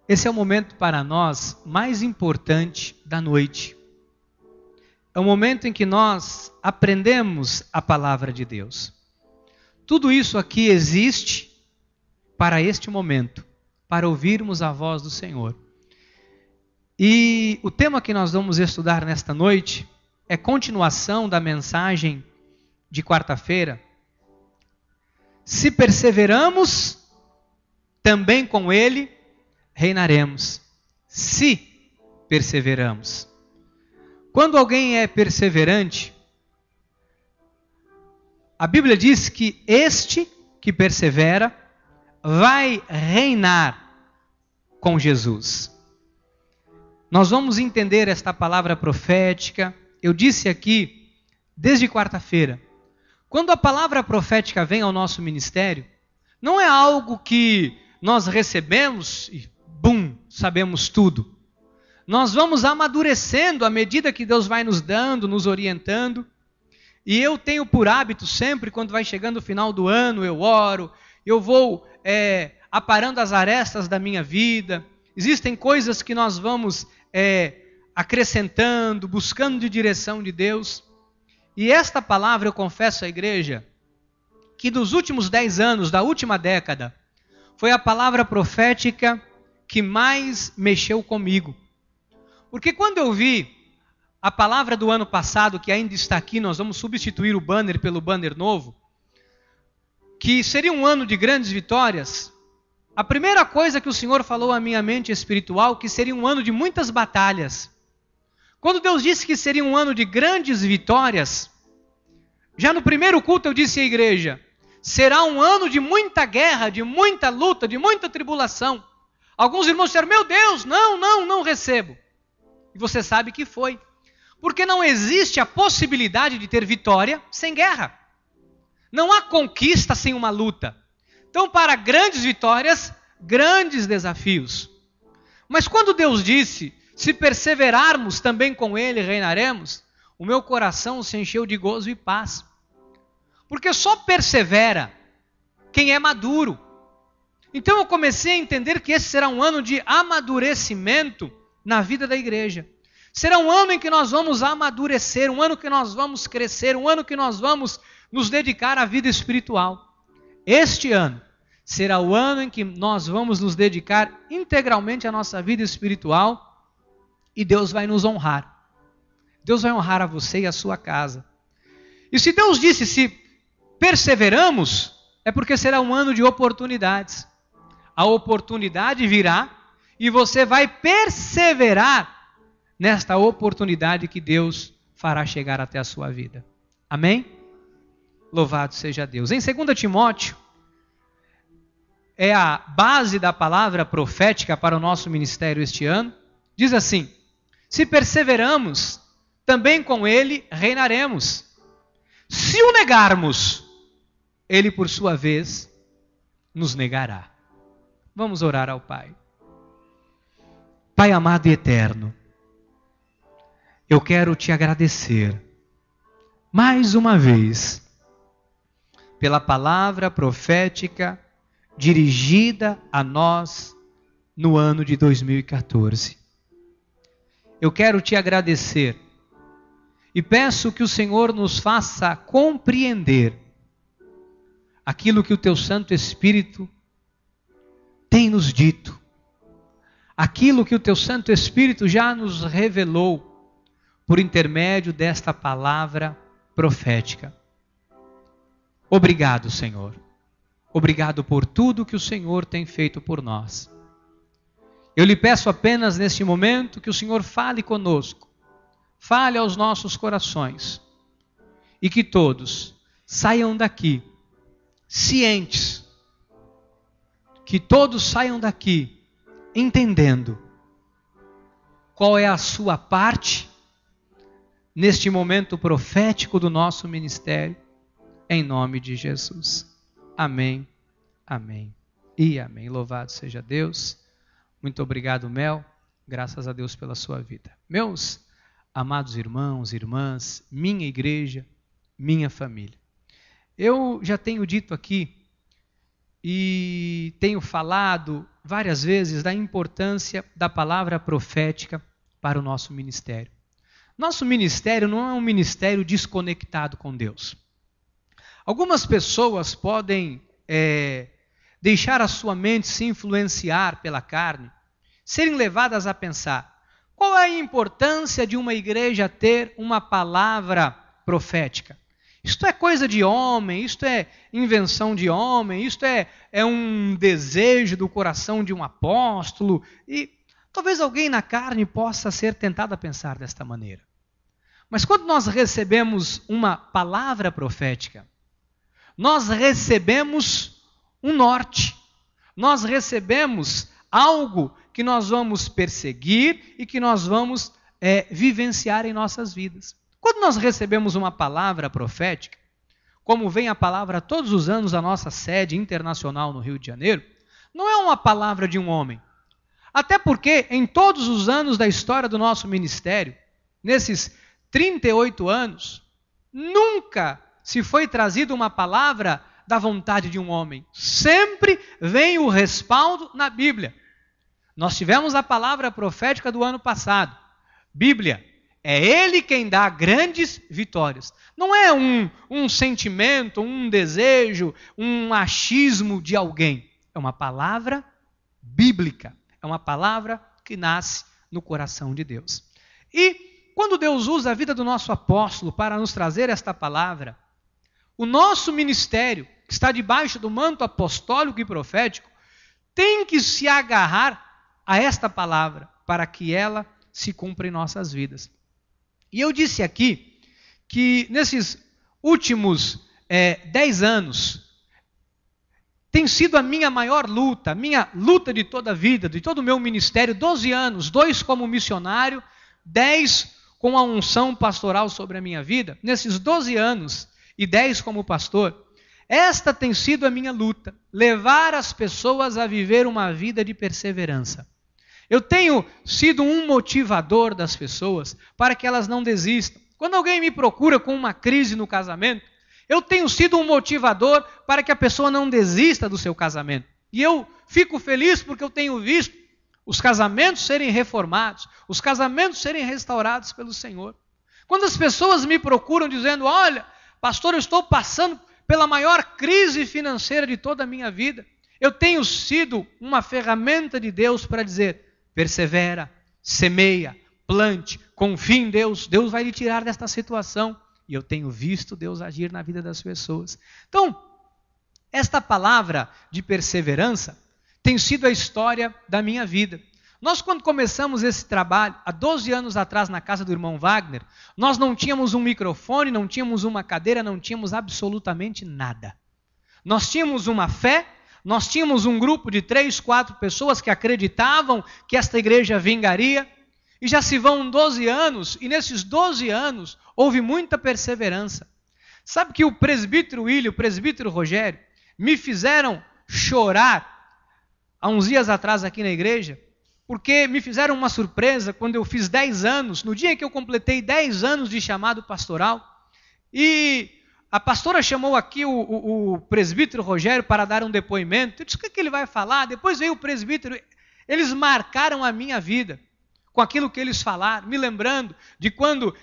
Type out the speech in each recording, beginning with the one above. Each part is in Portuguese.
Esse é o momento para nós mais importante da noite. É o momento em que nós aprendemos a palavra de Deus. Tudo isso aqui existe para este momento, para ouvirmos a voz do Senhor. E o tema que nós vamos estudar nesta noite é continuação da mensagem de quarta-feira. Se perseveramos, também com Ele reinaremos. Se perseveramos. Quando alguém é perseverante, a Bíblia diz que este que persevera vai reinar com Jesus. Nós vamos entender esta palavra profética. Eu disse aqui, desde quarta-feira, quando a palavra profética vem ao nosso ministério, não é algo que nós recebemos e, sabemos tudo. Nós vamos amadurecendo à medida que Deus vai nos dando, nos orientando. E eu tenho por hábito sempre, quando vai chegando o final do ano, eu oro, eu vou aparando as arestas da minha vida. Existem coisas que nós vamos acrescentando, buscando de direção de Deus. E esta palavra, eu confesso à igreja, que dos últimos 10 anos, da última década, foi a palavra profética que mais mexeu comigo. Porque quando eu vi a palavra do ano passado, que ainda está aqui, nós vamos substituir o banner pelo banner novo, que seria um ano de grandes vitórias, a primeira coisa que o Senhor falou à minha mente espiritual, que seria um ano de muitas batalhas. Quando Deus disse que seria um ano de grandes vitórias, já no primeiro culto eu disse à igreja, será um ano de muita guerra, de muita luta, de muita tribulação. Alguns irmãos disseram, meu Deus, não recebo. E você sabe que foi. Porque não existe a possibilidade de ter vitória sem guerra. Não há conquista sem uma luta. Então, para grandes vitórias, grandes desafios. Mas quando Deus disse, se perseverarmos também com Ele reinaremos, o meu coração se encheu de gozo e paz. Porque só persevera quem é maduro. Então eu comecei a entender que esse será um ano de amadurecimento na vida da igreja. Será um ano em que nós vamos amadurecer, um ano que nós vamos crescer, um ano que nós vamos nos dedicar à vida espiritual. Este ano será o ano em que nós vamos nos dedicar integralmente à nossa vida espiritual e Deus vai nos honrar. Deus vai honrar a você e a sua casa. E se Deus disse, se perseveramos, é porque será um ano de oportunidades. A oportunidade virá e você vai perseverar nesta oportunidade que Deus fará chegar até a sua vida. Amém? Louvado seja Deus. Em 2 Timóteo, é a base da palavra profética para o nosso ministério este ano, diz assim, se perseveramos, também com Ele reinaremos. Se o negarmos, Ele por sua vez nos negará. Vamos orar ao Pai. Pai amado e eterno, eu quero te agradecer mais uma vez pela palavra profética dirigida a nós no ano de 2014. Eu quero te agradecer e peço que o Senhor nos faça compreender aquilo que o teu Santo Espírito tem nos dito, aquilo que o teu Santo Espírito já nos revelou por intermédio desta palavra profética. Obrigado, Senhor. Obrigado por tudo que o Senhor tem feito por nós. Eu lhe peço apenas neste momento que o Senhor fale conosco, fale aos nossos corações e que todos saiam daqui cientes, que todos saiam daqui entendendo qual é a sua parte neste momento profético do nosso ministério, em nome de Jesus. Amém, amém e amém. Louvado seja Deus. Muito obrigado, Mel. Graças a Deus pela sua vida. Meus amados irmãos, irmãs, minha igreja, minha família. Eu já tenho dito aqui e tenho falado várias vezes da importância da palavra profética para o nosso ministério. Nosso ministério não é um ministério desconectado com Deus. Algumas pessoas podem deixar a sua mente se influenciar pela carne, serem levadas a pensar: qual é a importância de uma igreja ter uma palavra profética? Isto é coisa de homem, isto é invenção de homem, isto é um desejo do coração de um apóstolo. E talvez alguém na carne possa ser tentado a pensar desta maneira. Mas quando nós recebemos uma palavra profética, nós recebemos um norte, nós recebemos algo que nós vamos perseguir e que nós vamos vivenciar em nossas vidas. Quando nós recebemos uma palavra profética, como vem a palavra todos os anos da nossa sede internacional no Rio de Janeiro, não é uma palavra de um homem. Até porque em todos os anos da história do nosso ministério, nesses 38 anos, nunca se foi trazida uma palavra da vontade de um homem. Sempre vem o respaldo na Bíblia. Nós tivemos a palavra profética do ano passado. Bíblia. É Ele quem dá grandes vitórias. Não é um sentimento, um desejo, um achismo de alguém. É uma palavra bíblica. É uma palavra que nasce no coração de Deus. E quando Deus usa a vida do nosso apóstolo para nos trazer esta palavra, o nosso ministério, que está debaixo do manto apostólico e profético, tem que se agarrar a esta palavra para que ela se cumpra em nossas vidas. E eu disse aqui que nesses últimos 10 anos tem sido a minha maior luta, a minha luta de toda a vida, de todo o meu ministério, 12 anos, 2 como missionário, 10 com a unção pastoral sobre a minha vida. Nesses 12 anos e 10 como pastor, esta tem sido a minha luta, levar as pessoas a viver uma vida de perseverança. Eu tenho sido um motivador das pessoas para que elas não desistam. Quando alguém me procura com uma crise no casamento, eu tenho sido um motivador para que a pessoa não desista do seu casamento. E eu fico feliz porque eu tenho visto os casamentos serem reformados, os casamentos serem restaurados pelo Senhor. Quando as pessoas me procuram dizendo: olha, pastor, eu estou passando pela maior crise financeira de toda a minha vida, eu tenho sido uma ferramenta de Deus para dizer: persevera, semeia, plante, confie em Deus, Deus vai lhe tirar desta situação. E eu tenho visto Deus agir na vida das pessoas. Então, esta palavra de perseverança tem sido a história da minha vida. Nós, quando começamos esse trabalho, há 12 anos atrás, na casa do irmão Wagner, nós não tínhamos um microfone, não tínhamos uma cadeira, não tínhamos absolutamente nada. Nós tínhamos uma fé, nós tínhamos um grupo de 3, 4 pessoas que acreditavam que esta igreja vingaria, e já se vão 12 anos, e nesses 12 anos houve muita perseverança. Sabe que o presbítero William e o presbítero Rogério me fizeram chorar há uns dias atrás aqui na igreja, porque me fizeram uma surpresa quando eu fiz 10 anos, no dia que eu completei 10 anos de chamado pastoral, e a pastora chamou aqui o presbítero Rogério para dar um depoimento. Eu disse: o que ele vai falar? Depois veio o presbítero. Eles marcaram a minha vida com aquilo que eles falaram, me lembrando de quando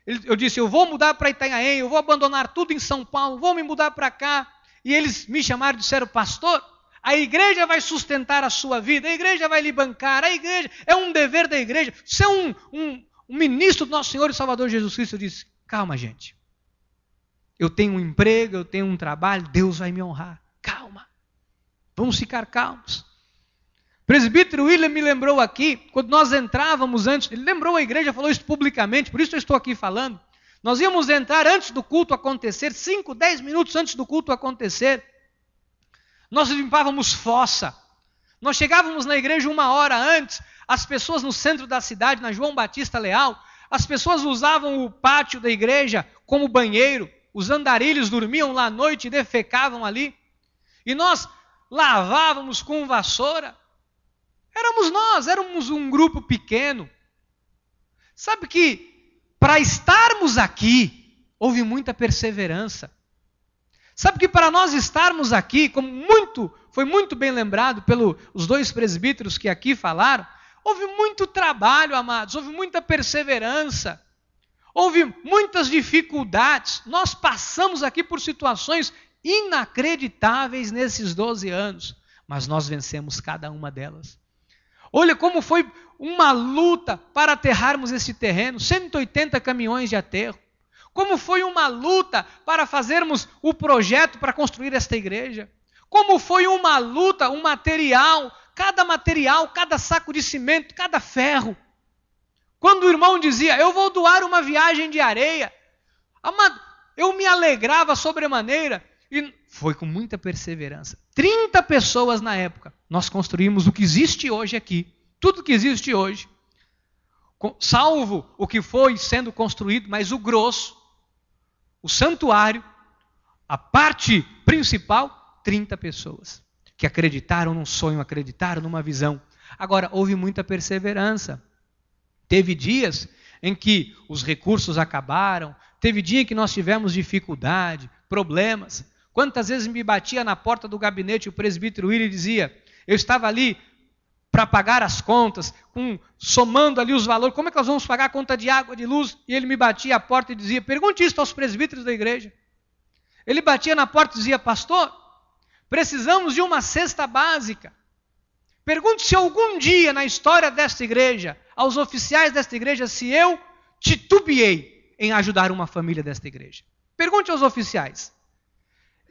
eu disse: eu vou mudar para Itanhaém, eu vou abandonar tudo em São Paulo, vou me mudar para cá. E eles me chamaram e disseram: pastor, a igreja vai sustentar a sua vida, a igreja vai lhe bancar, a igreja é um dever da igreja. Você é um ministro do nosso Senhor e Salvador Jesus Cristo. Eu disse: calma, gente. Eu tenho um emprego, eu tenho um trabalho, Deus vai me honrar. Calma. Vamos ficar calmos. O presbítero William me lembrou aqui, quando nós entrávamos antes, ele lembrou a igreja, falou isso publicamente, por isso eu estou aqui falando. Nós íamos entrar antes do culto acontecer, 5, 10 minutos antes do culto acontecer. Nós limpávamos fossa. Nós chegávamos na igreja 1 hora antes, as pessoas no centro da cidade, na João Batista Leal, as pessoas usavam o pátio da igreja como banheiro, os andarilhos dormiam lá à noite e defecavam ali. E nós lavávamos com vassoura. Éramos um grupo pequeno. Sabe que para estarmos aqui, houve muita perseverança. Sabe que para nós estarmos aqui, foi muito bem lembrado pelos dois presbíteros que aqui falaram, houve muito trabalho, amados, houve muita perseverança, houve muitas dificuldades. Nós passamos aqui por situações inacreditáveis nesses 12 anos, mas nós vencemos cada uma delas. Olha como foi uma luta para aterrarmos esse terreno, 180 caminhões de aterro. Como foi uma luta para fazermos o projeto para construir esta igreja. Como foi uma luta, um material, cada saco de cimento, cada ferro. Quando o irmão dizia, eu vou doar uma viagem de areia, amado, eu me alegrava sobremaneira. E foi com muita perseverança. 30 pessoas na época. Nós construímos o que existe hoje aqui. Tudo que existe hoje. Salvo o que foi sendo construído, mas o grosso, o santuário, a parte principal, 30 pessoas. Que acreditaram num sonho, acreditaram numa visão. Agora, houve muita perseverança. Teve dias em que os recursos acabaram. Teve dia em que nós tivemos dificuldade, problemas. Quantas vezes me batia na porta do gabinete o presbítero William e dizia, eu estava ali para pagar as contas, somando ali os valores, como é que nós vamos pagar a conta de água, de luz? E ele me batia a porta e dizia, pergunte isso aos presbíteros da igreja. Ele batia na porta e dizia, pastor, precisamos de uma cesta básica. Pergunte se algum dia na história desta igreja, aos oficiais desta igreja, se eu titubeei em ajudar uma família desta igreja. Pergunte aos oficiais.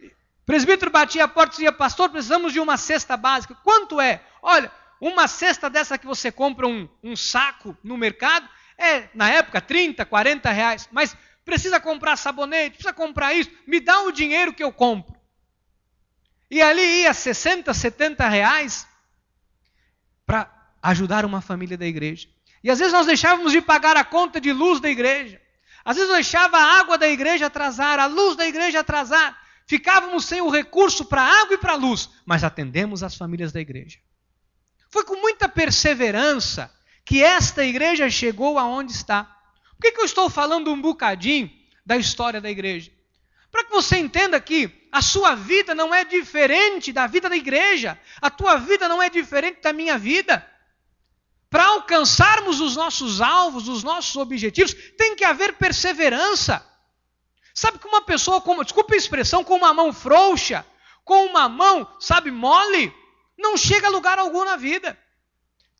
O presbítero batia a porta e dizia, pastor, precisamos de uma cesta básica. Quanto é? Olha, uma cesta dessa que você compra um saco no mercado, na época, 30, 40 reais. Mas precisa comprar sabonete, precisa comprar isso. Me dá o dinheiro que eu compro. E ali ia 60, 70 reais para ajudar uma família da igreja. E às vezes nós deixávamos de pagar a conta de luz da igreja. Às vezes eu deixava a água da igreja atrasar, a luz da igreja atrasar. Ficávamos sem o recurso para a água e para a luz, mas atendemos as famílias da igreja. Foi com muita perseverança que esta igreja chegou aonde está. Por que eu estou falando um bocadinho da história da igreja? Para que você entenda que a sua vida não é diferente da vida da igreja. A tua vida não é diferente da minha vida. Para alcançarmos os nossos alvos, os nossos objetivos, tem que haver perseverança. Sabe que uma pessoa, desculpa a expressão, com uma mão frouxa, com uma mão, mole, não chega a lugar algum na vida.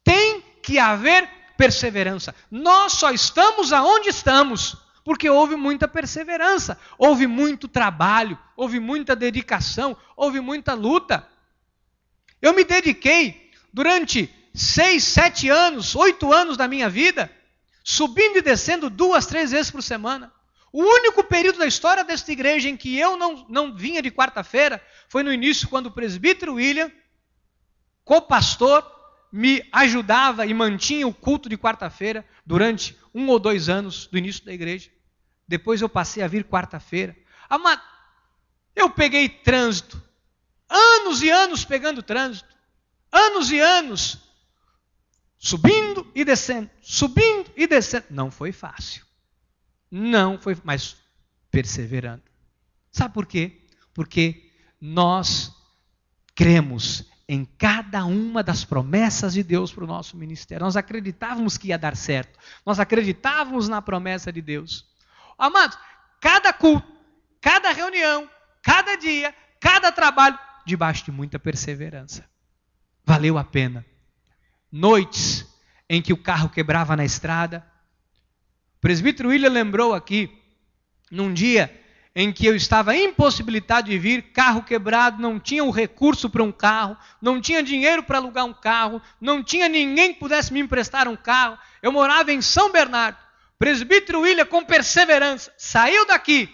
Tem que haver perseverança. Nós só estamos aonde estamos, porque houve muita perseverança, houve muito trabalho, houve muita dedicação, houve muita luta. Eu me dediquei durante 6, 7 anos, 8 anos da minha vida, subindo e descendo 2, 3 vezes por semana. O único período da história desta igreja em que eu não vinha de quarta-feira foi no início, quando o presbítero William, co-pastor, me ajudava e mantinha o culto de quarta-feira durante 1 ou 2 anos do início da igreja. Depois eu passei a vir quarta-feira. Amado, eu peguei trânsito. Anos e anos pegando trânsito. Anos e anos. Subindo e descendo. Subindo e descendo. Não foi fácil. Não foi, mas perseverando. Sabe por quê? Porque nós cremos em cada uma das promessas de Deus para o nosso ministério. Nós acreditávamos que ia dar certo. Nós acreditávamos na promessa de Deus. Amados, cada culto, cada reunião, cada dia, cada trabalho, debaixo de muita perseverança. Valeu a pena. Noites em que o carro quebrava na estrada. O presbítero William lembrou aqui, num dia em que eu estava impossibilitado de vir, carro quebrado, não tinha o recurso para um carro, não tinha dinheiro para alugar um carro, não tinha ninguém que pudesse me emprestar um carro. Eu morava em São Bernardo. Presbítero William, com perseverança, saiu daqui,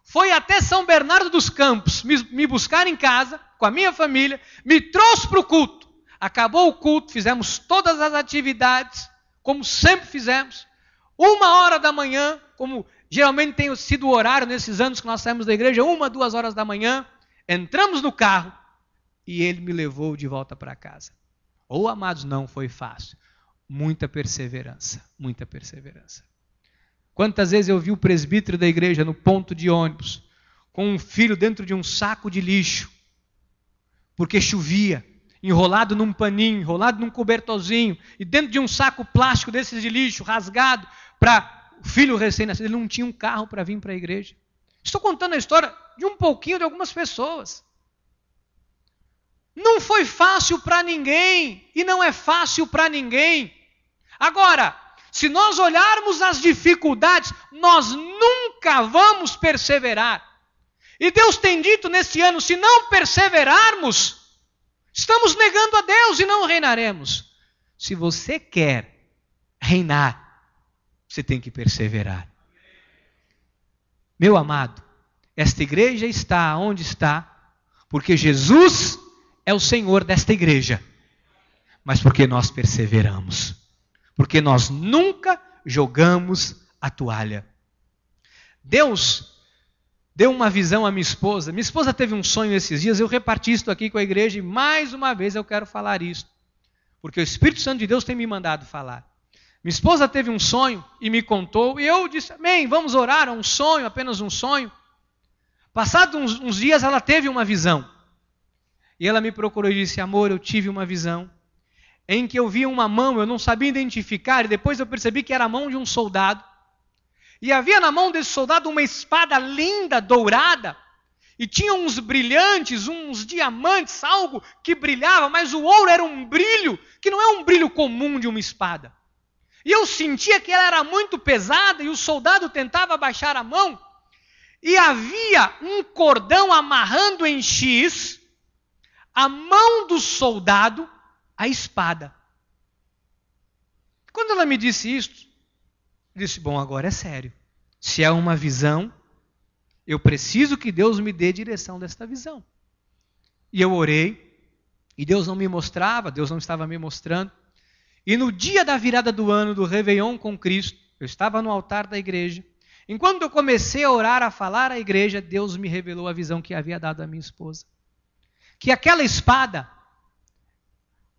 foi até São Bernardo dos Campos, me buscar em casa, com a minha família, me trouxe para o culto. Acabou o culto, fizemos todas as atividades, como sempre fizemos. 1h da manhã, como geralmente tem sido o horário nesses anos que nós saímos da igreja, 1, 2 horas da manhã, entramos no carro e ele me levou de volta para casa. Amados, não foi fácil. Muita perseverança, muita perseverança. Quantas vezes eu vi o presbítero da igreja no ponto de ônibus, com um filho dentro de um saco de lixo, porque chovia, enrolado num paninho, enrolado num cobertorzinho, e dentro de um saco plástico desses de lixo, rasgado, para o filho recém-nascido. Ele não tinha um carro para vir para a igreja. Estou contando a história de um pouquinho de algumas pessoas. Não foi fácil para ninguém, e não é fácil para ninguém. Agora, se nós olharmos as dificuldades, nós nunca vamos perseverar. E Deus tem dito nesse ano, se não perseverarmos, estamos negando a Deus e não reinaremos. Se você quer reinar, você tem que perseverar. Meu amado, esta igreja está onde está, porque Jesus é o Senhor desta igreja, mas porque nós perseveramos, porque nós nunca jogamos a toalha. Deus deu uma visão à minha esposa. Minha esposa teve um sonho esses dias, eu reparti isto aqui com a igreja e mais uma vez eu quero falar isto, porque o Espírito Santo de Deus tem me mandado falar. Minha esposa teve um sonho e me contou, e eu disse, amém, vamos orar, é um sonho, apenas um sonho. Passados uns dias ela teve uma visão, e ela me procurou e disse, amor, eu tive uma visão, em que eu vi uma mão, eu não sabia identificar, e depois eu percebi que era a mão de um soldado, e havia na mão desse soldado uma espada linda, dourada, e tinha uns brilhantes, uns diamantes, algo que brilhava, mas o ouro era um brilho, que não é um brilho comum de uma espada. E eu sentia que ela era muito pesada, e o soldado tentava abaixar a mão, e havia um cordão amarrando em X, a mão do soldado, a espada. Quando ela me disse isso, eu disse, bom, agora é sério. Se é uma visão, eu preciso que Deus me dê direção desta visão. E eu orei, e Deus não me mostrava, Deus não estava me mostrando. E no dia da virada do ano, do Réveillon com Cristo, eu estava no altar da igreja. Enquanto eu comecei a orar, a falar à igreja, Deus me revelou a visão que havia dado à minha esposa. Que aquela espada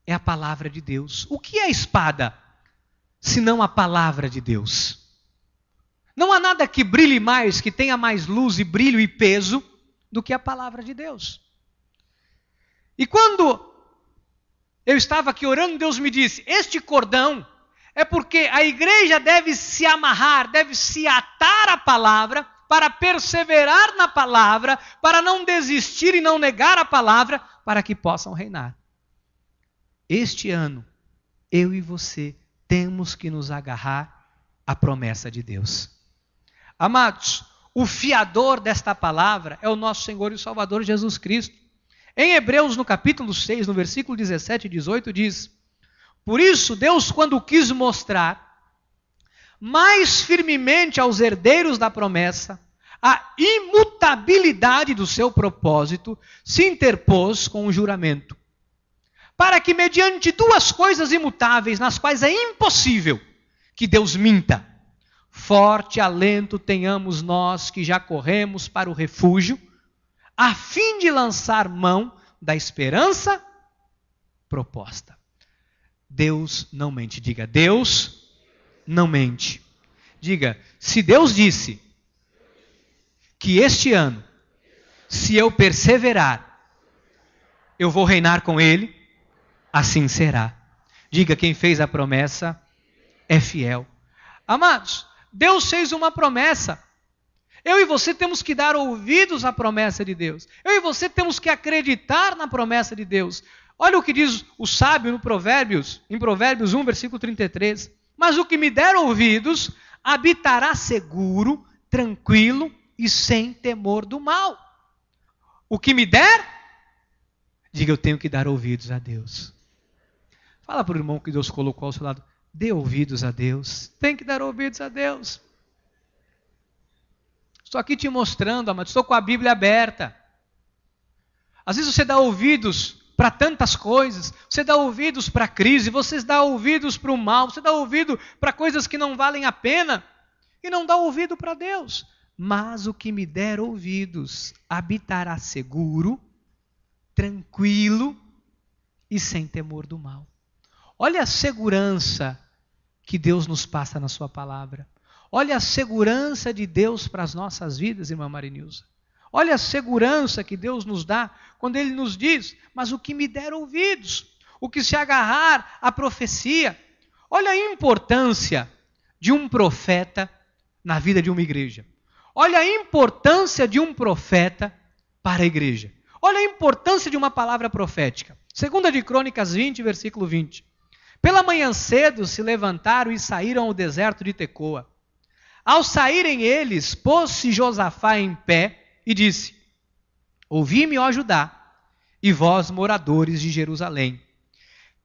é a palavra de Deus. O que é a espada? Senão a palavra de Deus. Não há nada que brilhe mais, que tenha mais luz e brilho e peso do que a palavra de Deus. E quando eu estava aqui orando, Deus me disse, este cordão é porque a igreja deve se amarrar, deve se atar à palavra, para perseverar na palavra, para não desistir e não negar a palavra, para que possam reinar. Este ano, eu e você temos que nos agarrar à promessa de Deus. Amados, o fiador desta palavra é o nosso Senhor e Salvador Jesus Cristo. Em Hebreus, no capítulo 6, no versículo 17 e 18, diz, por isso Deus, quando quis mostrar mais firmemente aos herdeiros da promessa a imutabilidade do seu propósito, se interpôs com um juramento, para que mediante duas coisas imutáveis, nas quais é impossível que Deus minta, forte alento tenhamos nós que já corremos para o refúgio, a fim de lançar mão da esperança proposta. Deus não mente. Diga, Deus não mente. Diga, se Deus disse que este ano, se eu perseverar, eu vou reinar com Ele, assim será. Diga, quem fez a promessa é fiel. Amados, Deus fez uma promessa. Eu e você temos que dar ouvidos à promessa de Deus. Eu e você temos que acreditar na promessa de Deus. Olha o que diz o sábio em Provérbios 1, versículo 33. Mas o que me der ouvidos, habitará seguro, tranquilo e sem temor do mal. O que me der, diga, eu tenho que dar ouvidos a Deus. Fala para o irmão que Deus colocou ao seu lado, dê ouvidos a Deus. Tem que dar ouvidos a Deus. Estou aqui te mostrando, amado, estou com a Bíblia aberta. Às vezes você dá ouvidos para tantas coisas, você dá ouvidos para a crise, você dá ouvidos para o mal, você dá ouvido para coisas que não valem a pena, e não dá ouvido para Deus. Mas o que me der ouvidos habitará seguro, tranquilo e sem temor do mal. Olha a segurança que Deus nos passa na sua palavra. Olha a segurança de Deus para as nossas vidas, irmã Marinilza. Olha a segurança que Deus nos dá quando Ele nos diz: mas o que me der ouvidos, o que se agarrar à profecia. Olha a importância de um profeta na vida de uma igreja. Olha a importância de um profeta para a igreja. Olha a importância de uma palavra profética. 2 de Crônicas 20, versículo 20. Pela manhã cedo se levantaram e saíram ao deserto de Tecoa. Ao saírem eles, pôs-se Josafá em pé e disse: ouvi-me, ó Judá, e vós, moradores de Jerusalém.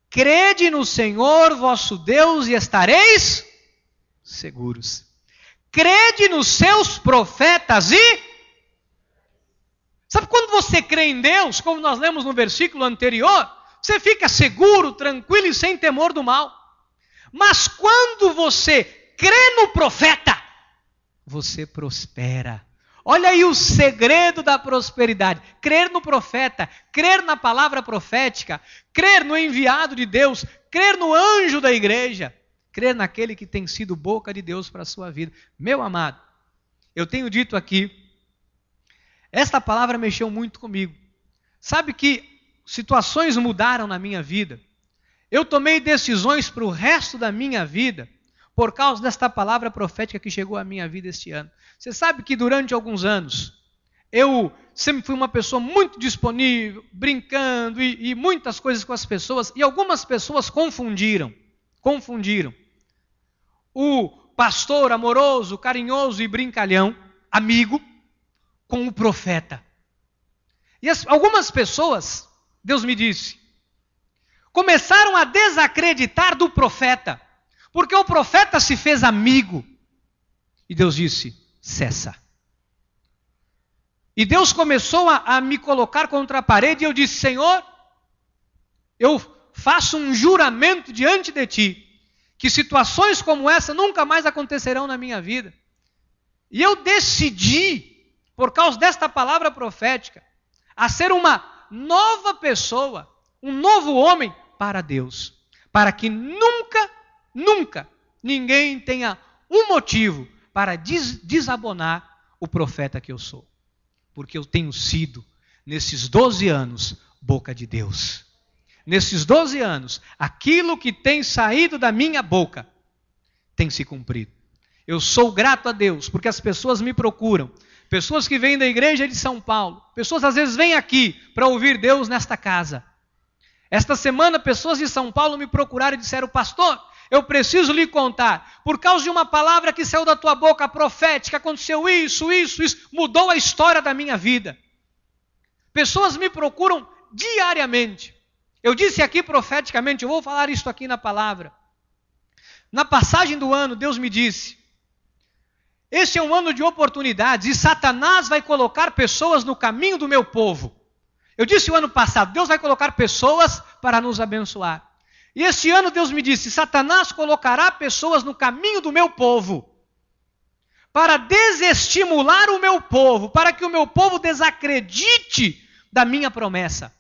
Crede no Senhor vosso Deus e estareis seguros. Crede nos seus profetas e... Sabe quando você crê em Deus, como nós lemos no versículo anterior, você fica seguro, tranquilo e sem temor do mal. Mas quando você crê no profeta, você prospera. Olha aí o segredo da prosperidade. Crer no profeta, crer na palavra profética, crer no enviado de Deus, crer no anjo da igreja, crer naquele que tem sido boca de Deus para a sua vida. Meu amado, eu tenho dito aqui, esta palavra mexeu muito comigo. Sabe que situações mudaram na minha vida. Eu tomei decisões para o resto da minha vida por causa desta palavra profética que chegou à minha vida este ano. Você sabe que durante alguns anos, eu sempre fui uma pessoa muito disponível, brincando e muitas coisas com as pessoas, e algumas pessoas confundiram o pastor amoroso, carinhoso e brincalhão, amigo, com o profeta. E algumas pessoas, Deus me disse, começaram a desacreditar do profeta, porque o profeta se fez amigo. E Deus disse: cessa. E Deus começou a me colocar contra a parede, e eu disse: Senhor, eu faço um juramento diante de Ti, que situações como essa nunca mais acontecerão na minha vida. E eu decidi, por causa desta palavra profética, a ser uma nova pessoa, um novo homem para Deus, para que nunca ninguém tenha um motivo para desabonar o profeta que eu sou. Porque eu tenho sido, nesses 12 anos, boca de Deus. Nesses 12 anos, aquilo que tem saído da minha boca tem se cumprido. Eu sou grato a Deus, porque as pessoas me procuram. Pessoas que vêm da igreja de São Paulo. Pessoas às vezes vêm aqui para ouvir Deus nesta casa. Esta semana, pessoas de São Paulo me procuraram e disseram: pastor, eu preciso lhe contar, por causa de uma palavra que saiu da tua boca profética, aconteceu isso, mudou a história da minha vida. Pessoas me procuram diariamente. Eu disse aqui profeticamente, eu vou falar isso aqui na palavra. Na passagem do ano, Deus me disse: este é um ano de oportunidades e Satanás vai colocar pessoas no caminho do meu povo. Eu disse o ano passado, Deus vai colocar pessoas para nos abençoar. E este ano Deus me disse: Satanás colocará pessoas no caminho do meu povo para desestimular o meu povo, para que o meu povo desacredite da minha promessa.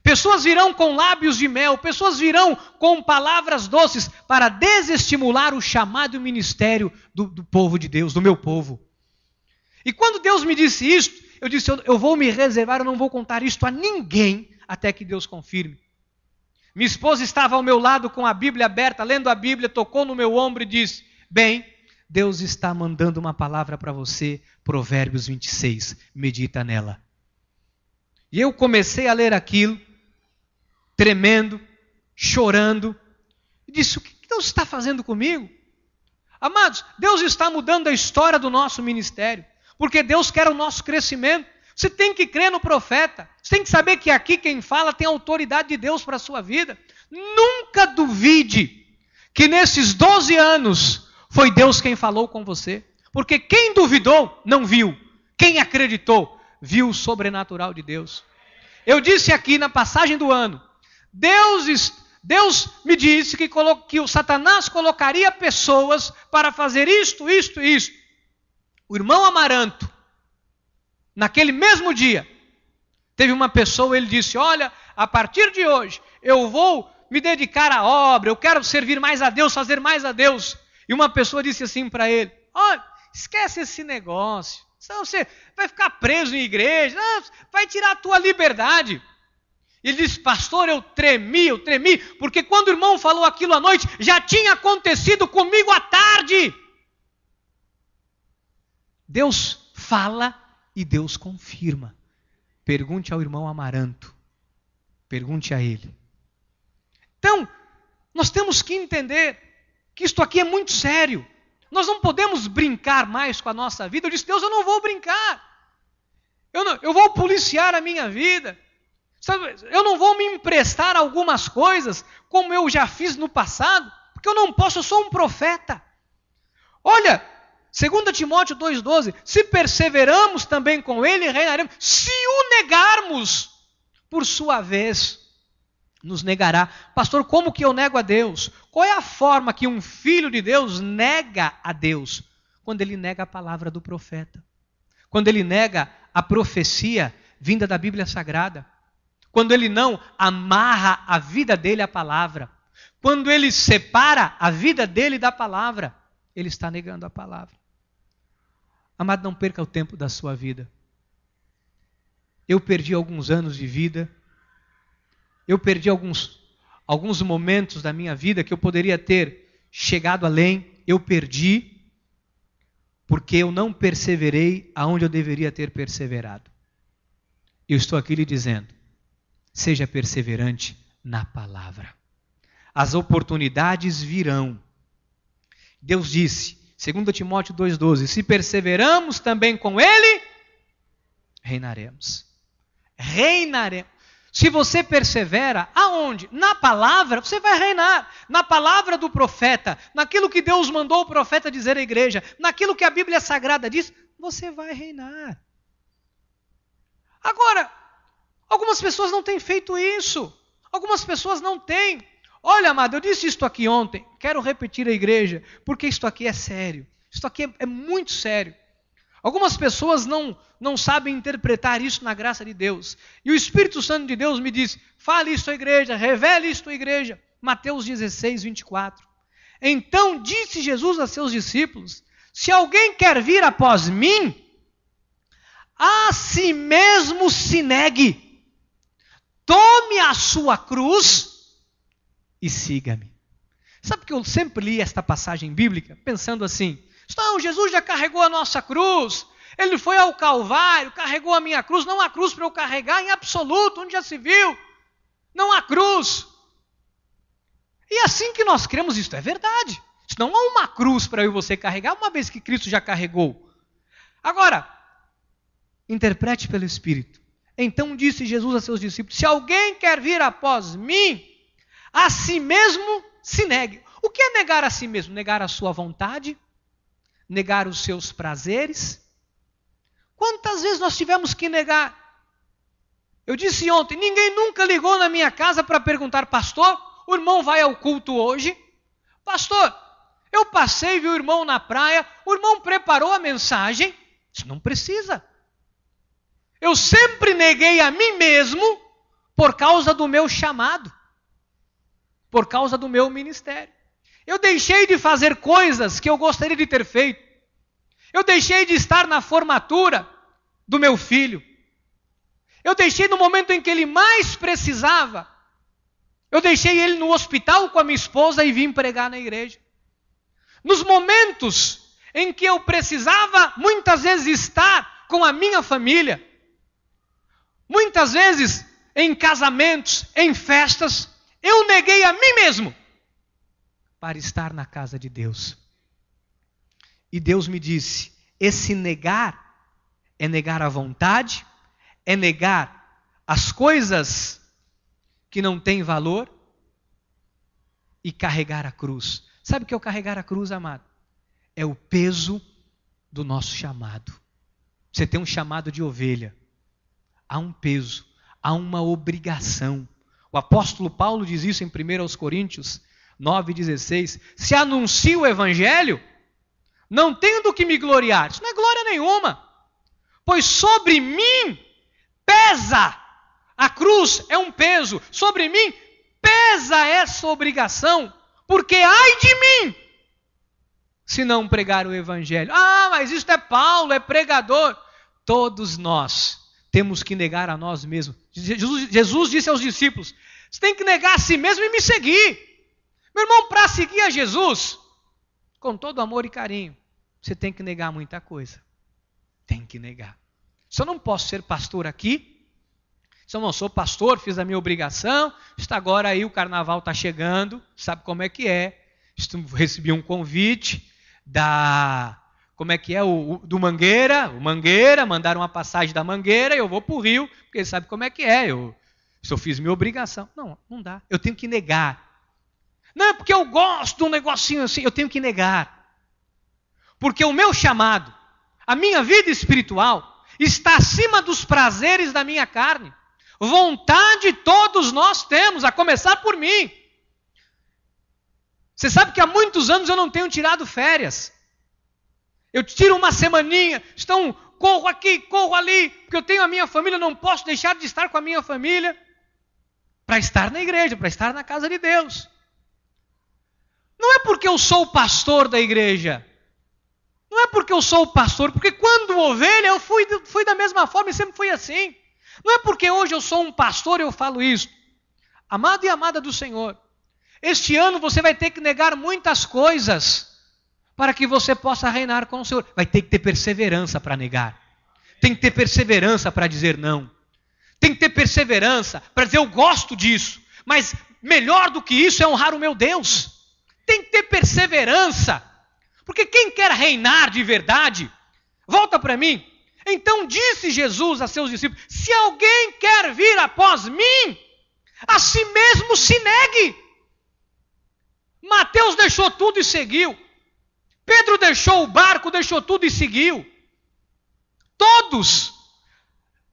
Pessoas virão com lábios de mel, pessoas virão com palavras doces para desestimular o chamado e o ministério do povo de Deus, do meu povo. E quando Deus me disse isto, eu disse: eu vou me reservar, eu não vou contar isto a ninguém até que Deus confirme. Minha esposa estava ao meu lado com a Bíblia aberta, lendo a Bíblia, tocou no meu ombro e disse: bem, Deus está mandando uma palavra para você, Provérbios 26, medita nela. E eu comecei a ler aquilo, tremendo, chorando, e disse: o que Deus está fazendo comigo? Amados, Deus está mudando a história do nosso ministério, porque Deus quer o nosso crescimento. Você tem que crer no profeta, você tem que saber que aqui quem fala tem autoridade de Deus para a sua vida. Nunca duvide que nesses 12 anos foi Deus quem falou com você, porque quem duvidou não viu, quem acreditou viu o sobrenatural de Deus. Eu disse aqui na passagem do ano, Deus me disse que o Satanás colocaria pessoas para fazer isto. O irmão Amaranto, naquele mesmo dia, teve uma pessoa, ele disse: olha, a partir de hoje eu vou me dedicar à obra, eu quero servir mais a Deus, fazer mais a Deus. E uma pessoa disse assim para ele: olha, esquece esse negócio, Senão você vai ficar preso em igreja, vai tirar a tua liberdade. Ele disse, pastor, eu tremi, porque quando o irmão falou aquilo à noite, já tinha acontecido comigo à tarde. Deus fala e Deus confirma. Pergunte ao irmão Amaranto. Pergunte a ele. Então, nós temos que entender que isto aqui é muito sério. Nós não podemos brincar mais com a nossa vida. Eu disse, Deus, eu não vou brincar. Eu vou policiar a minha vida. Eu não vou me emprestar algumas coisas, como eu já fiz no passado, porque eu não posso, eu sou um profeta. Olha, 2 Timóteo 2,12, se perseveramos também com ele, reinaremos. Se o negarmos, por sua vez, nos negará. Pastor, como que eu nego a Deus? Qual é a forma que um filho de Deus nega a Deus? Quando ele nega a palavra do profeta. Quando ele nega a profecia vinda da Bíblia Sagrada. Quando ele não amarra a vida dele à palavra. Quando ele separa a vida dele da palavra. Ele está negando a palavra. Amado, não perca o tempo da sua vida. Eu perdi alguns anos de vida. Eu perdi alguns momentos da minha vida que eu poderia ter chegado além. Eu perdi porque eu não perseverei aonde eu deveria ter perseverado. Eu estou aqui lhe dizendo, seja perseverante na palavra. As oportunidades virão. Deus disse, 2 Timóteo 2,12, se perseveramos também com ele, reinaremos. Reinaremos. Se você persevera, aonde? Na palavra, você vai reinar. Na palavra do profeta, naquilo que Deus mandou o profeta dizer à igreja, naquilo que a Bíblia Sagrada diz, você vai reinar. Agora, algumas pessoas não têm feito isso. Algumas pessoas não têm. Olha, amado, eu disse isto aqui ontem. Quero repetir à igreja, porque isto aqui é sério. Isto aqui é muito sério. Algumas pessoas não sabem interpretar isso na graça de Deus. E o Espírito Santo de Deus me diz, fale isso à igreja, revele isso à igreja. Mateus 16, 24. Então disse Jesus a seus discípulos, se alguém quer vir após mim, a si mesmo se negue. Tome a sua cruz e siga-me. Sabe que eu sempre li esta passagem bíblica pensando assim, não, Jesus já carregou a nossa cruz, ele foi ao Calvário, carregou a minha cruz, não há cruz para eu carregar em absoluto, onde já se viu, não há cruz. E assim que nós cremos, isto é verdade. Não há uma cruz para eu e você carregar, uma vez que Cristo já carregou. Agora, interprete pelo Espírito. Então disse Jesus a seus discípulos, se alguém quer vir após mim, a si mesmo se negue. O que é negar a si mesmo? Negar a sua vontade? Negar os seus prazeres? Quantas vezes nós tivemos que negar? Eu disse ontem, ninguém nunca ligou na minha casa para perguntar, pastor, o irmão vai ao culto hoje? Pastor, eu passei e vi o irmão na praia, o irmão preparou a mensagem? Isso não precisa. Eu sempre neguei a mim mesmo por causa do meu chamado, por causa do meu ministério. Eu deixei de fazer coisas que eu gostaria de ter feito. Eu deixei de estar na formatura do meu filho. Eu deixei no momento em que ele mais precisava. Eu deixei ele no hospital com a minha esposa e vim pregar na igreja. Nos momentos em que eu precisava muitas vezes estar com a minha família, muitas vezes em casamentos, em festas, eu neguei a mim mesmo para estar na casa de Deus. E Deus me disse, esse negar é negar a vontade, é negar as coisas que não têm valor e carregar a cruz. Sabe o que é o carregar a cruz, amado? É o peso do nosso chamado. Você tem um chamado de ovelha. Há um peso, há uma obrigação. O apóstolo Paulo diz isso em 1 Coríntios 9,16. Se anuncio o evangelho, não tenho do que me gloriar. Isso não é glória nenhuma. Pois sobre mim pesa. A cruz é um peso. Sobre mim pesa essa obrigação. Porque ai de mim, se não pregar o evangelho. mas isto é Paulo, é pregador. Todos nós temos que negar a nós mesmos. Jesus disse aos discípulos, você tem que negar a si mesmo e me seguir. Meu irmão, para seguir a Jesus, com todo amor e carinho, você tem que negar muita coisa. Tem que negar. Se eu não posso ser pastor aqui, se eu não sou pastor, fiz a minha obrigação, está agora aí, o carnaval está chegando, sabe como é que é. Recebi um convite como é que é, do Mangueira, mandaram uma passagem da Mangueira, eu vou para o Rio, porque eles sabem como é que é, se eu fiz minha obrigação. Não dá, eu tenho que negar. Não é porque eu gosto de um negocinho assim, eu tenho que negar. Porque o meu chamado, a minha vida espiritual, está acima dos prazeres da minha carne. Vontade todos nós temos, a começar por mim. Você sabe que há muitos anos eu não tenho tirado férias. Eu tiro uma semaninha, corro aqui, corro ali, porque eu tenho a minha família, não posso deixar de estar com a minha família, para estar na igreja, para estar na casa de Deus. Não é porque eu sou o pastor da igreja. Não é porque eu sou o pastor, porque quando ovelha eu fui da mesma forma e sempre fui assim. Não é porque hoje eu sou um pastor eu falo isso. Amado e amada do Senhor, este ano você vai ter que negar muitas coisas para que você possa reinar com o Senhor. Vai ter que ter perseverança para negar. Tem que ter perseverança para dizer não. Tem que ter perseverança para dizer eu gosto disso, mas melhor do que isso é honrar o meu Deus. Tem que ter perseverança, porque quem quer reinar de verdade, volta para mim. Então disse Jesus a seus discípulos, se alguém quer vir após mim, a si mesmo se negue. Mateus deixou tudo e seguiu. Pedro deixou o barco, deixou tudo e seguiu. Todos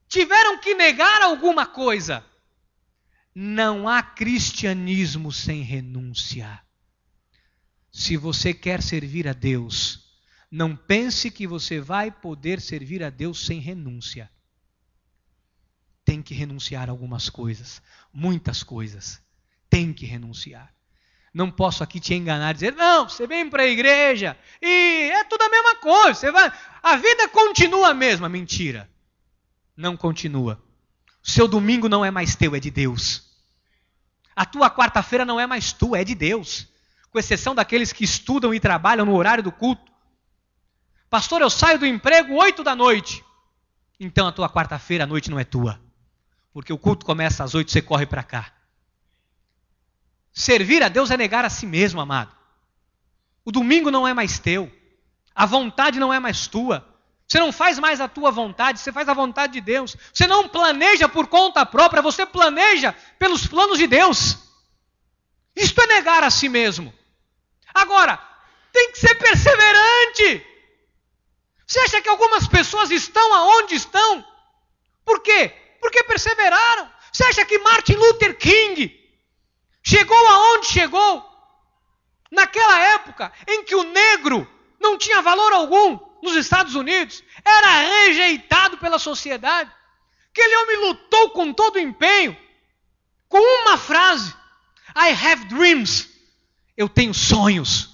tiveram que negar alguma coisa. Não há cristianismo sem renúncia. Se você quer servir a Deus, não pense que você vai poder servir a Deus sem renúncia. Tem que renunciar a algumas coisas, muitas coisas. Tem que renunciar. Não posso aqui te enganar e dizer, não, você vem para a igreja e é tudo a mesma coisa. A vida continua a mesma. Mentira. Não continua. O seu domingo não é mais teu, é de Deus. A tua quarta-feira não é mais tua, é de Deus. Com exceção daqueles que estudam e trabalham no horário do culto. Pastor, eu saio do emprego 8 da noite. Então a tua quarta-feira à noite não é tua. Porque o culto começa às 8, você corre para cá. Servir a Deus é negar a si mesmo, amado. O domingo não é mais teu. A vontade não é mais tua. Você não faz mais a tua vontade, você faz a vontade de Deus. Você não planeja por conta própria, você planeja pelos planos de Deus. Isto é negar a si mesmo. Agora, tem que ser perseverante. Você acha que algumas pessoas estão aonde estão? Por quê? Porque perseveraram. Você acha que Martin Luther King chegou aonde chegou? Naquela época em que o negro não tinha valor algum nos Estados Unidos, era rejeitado pela sociedade. Aquele homem lutou com todo o empenho, com uma frase: I have dreams. Eu tenho sonhos.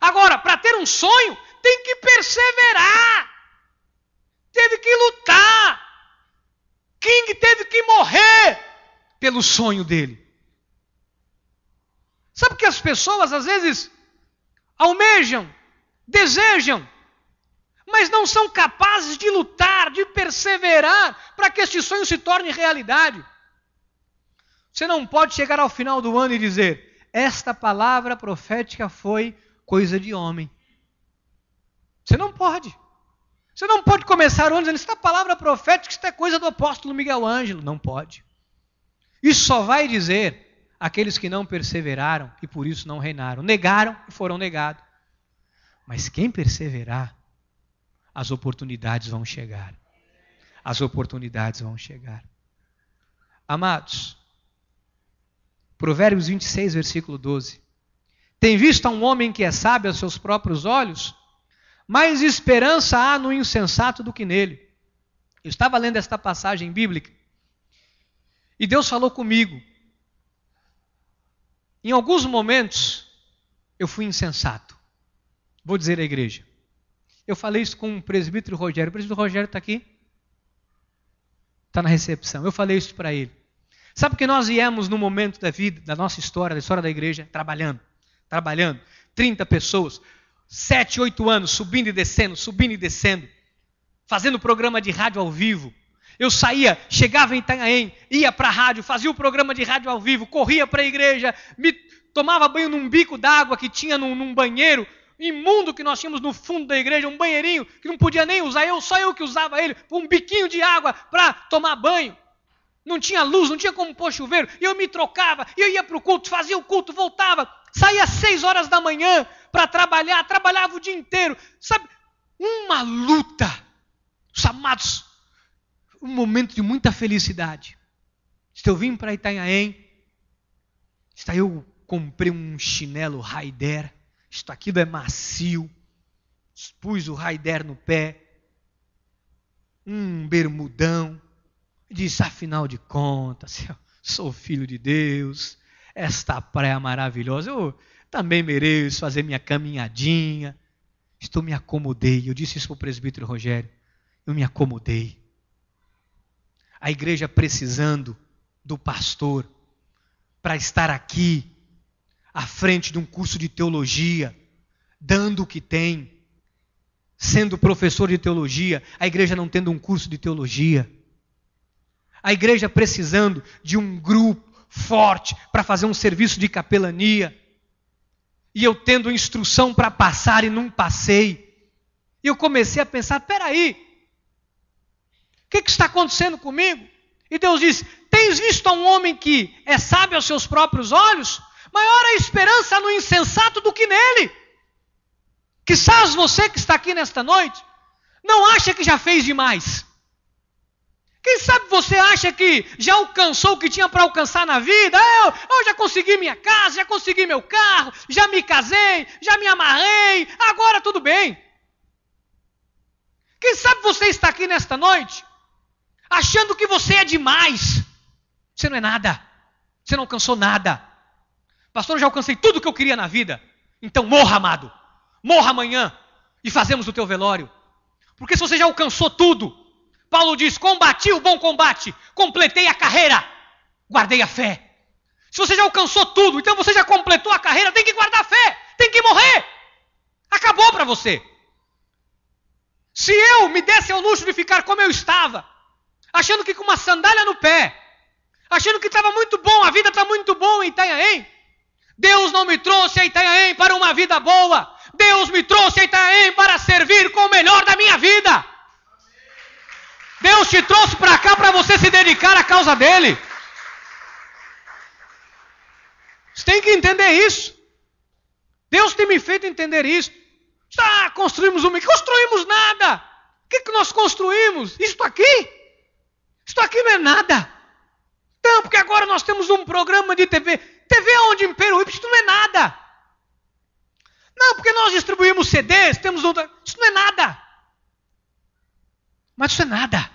Agora, para ter um sonho, tem que perseverar. Teve que lutar. King teve que morrer pelo sonho dele. Sabe que as pessoas às vezes almejam, desejam, mas não são capazes de lutar, de perseverar para que este sonho se torne realidade. Você não pode chegar ao final do ano e dizer, esta palavra profética foi coisa de homem. Você não pode. Você não pode começar o ano dizendo, esta palavra profética, isto é coisa do apóstolo Miguel Ângelo. Não pode. Isso só vai dizer aqueles que não perseveraram e por isso não reinaram. Negaram e foram negados. Mas quem perseverar, as oportunidades vão chegar. As oportunidades vão chegar. Amados, Provérbios 26, versículo 12. Tem visto a um homem que é sábio aos seus próprios olhos? Mais esperança há no insensato do que nele. Eu estava lendo esta passagem bíblica e Deus falou comigo. Em alguns momentos eu fui insensato. Vou dizer à igreja. Eu falei isso com o presbítero Rogério. O presbítero Rogério está aqui? Está na recepção. Eu falei isso para ele. Sabe que nós viemos no momento da vida, da nossa história, da história da igreja, trabalhando. 30 pessoas, 7, 8 anos, subindo e descendo, fazendo programa de rádio ao vivo. Eu saía, chegava em Itanhaém, ia para a rádio, fazia o programa de rádio ao vivo, corria para a igreja, tomava banho num bico d'água que tinha num banheiro imundo que nós tínhamos no fundo da igreja, um banheirinho que não podia nem usar, só eu que usava ele, um biquinho de água para tomar banho. Não tinha luz, não tinha como pôr chuveiro, e eu me trocava, e eu ia para o culto, fazia o culto, voltava, saía às 6 horas da manhã para trabalhar, trabalhava o dia inteiro, sabe? Uma luta, os amados, um momento de muita felicidade. Eu vim para Itanhaém, eu comprei um chinelo Raider, isto aqui é macio, pus o Raider no pé, um bermudão, disse, afinal de contas, eu sou filho de Deus, esta praia maravilhosa, eu também mereço fazer minha caminhadinha. Me acomodei, eu disse isso para o presbítero Rogério, eu me acomodei. A igreja precisando do pastor para estar aqui, à frente de um curso de teologia, dando o que tem, sendo professor de teologia, a igreja não tendo um curso de teologia. A igreja precisando de um grupo forte para fazer um serviço de capelania. E eu tendo instrução para passar e não passei. E eu comecei a pensar, peraí, o que está acontecendo comigo? E Deus disse, tens visto a um homem que é sábio aos seus próprios olhos? Maior a esperança no insensato do que nele. Quizás você que está aqui nesta noite, não acha que já fez demais. Quem sabe você acha que já alcançou o que tinha para alcançar na vida? Eu já consegui minha casa, já consegui meu carro, já me casei, já me amarrei, agora tudo bem. Quem sabe você está aqui nesta noite, achando que você é demais. Você não é nada, você não alcançou nada. Pastor, eu já alcancei tudo o que eu queria na vida. Então morra, amado, morra amanhã e fazemos o teu velório. Porque se você já alcançou tudo, Paulo diz, combati o bom combate, completei a carreira, guardei a fé. Se você já alcançou tudo, então você já completou a carreira, tem que guardar a fé, tem que morrer. Acabou para você. Se eu me desse ao luxo de ficar como eu estava, achando que com uma sandália no pé, achando que estava muito bom, a vida está muito boa em Itanhaém, Deus não me trouxe a Itanhaém para uma vida boa, Deus me trouxe a Itanhaém para servir com o melhor da minha vida. Deus te trouxe para cá para você se dedicar à causa dele. Você tem que entender isso. Deus tem me feito entender isso. Construímos uma... Construímos nada. O que nós construímos? Isto aqui? Isto aqui não é nada. Não, porque agora nós temos um programa de TV. TV onde? Em Peruíbe? Isso não é nada. Não, porque nós distribuímos CDs, temos outra... Isso não é nada. Mas isso é nada.